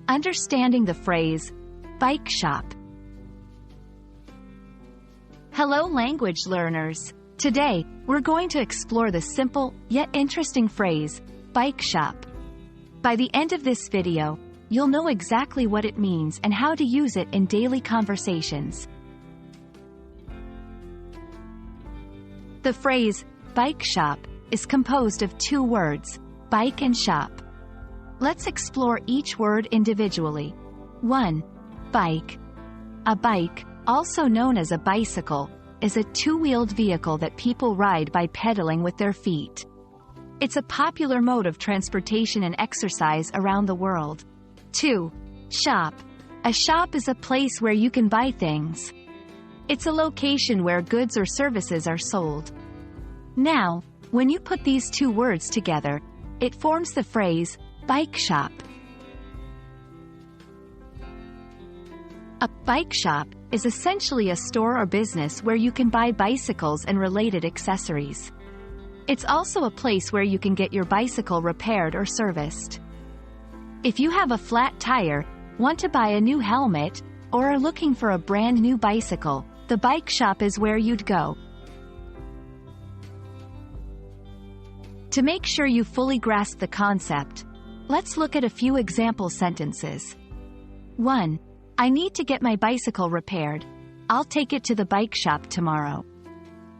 Understanding the phrase, bike shop. Hello language learners! Today, we're going to explore the simple, yet interesting phrase, bike shop. By the end of this video, you'll know exactly what it means and how to use it in daily conversations. The phrase, bike shop, is composed of two words, bike and shop. Let's explore each word individually. 1. Bike. A bike, also known as a bicycle, is a two-wheeled vehicle that people ride by pedaling with their feet. It's a popular mode of transportation and exercise around the world. 2. Shop. A shop is a place where you can buy things. It's a location where goods or services are sold. Now, when you put these two words together, it forms the phrase, bike shop. A bike shop is essentially a store or business where you can buy bicycles and related accessories. It's also a place where you can get your bicycle repaired or serviced. If you have a flat tire, want to buy a new helmet, or are looking for a brand new bicycle, the bike shop is where you'd go. To make sure you fully grasp the concept, let's look at a few example sentences. 1. I need to get my bicycle repaired. I'll take it to the bike shop tomorrow.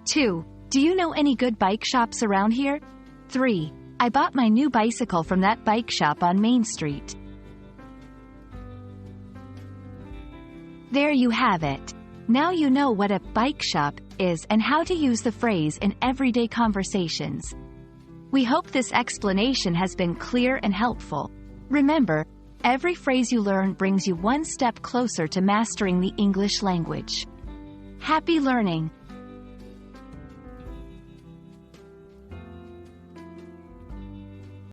2. Do you know any good bike shops around here? 3. I bought my new bicycle from that bike shop on Main Street. There you have it. Now you know what a bike shop is and how to use the phrase in everyday conversations. We hope this explanation has been clear and helpful. Remember, every phrase you learn brings you one step closer to mastering the English language. Happy learning!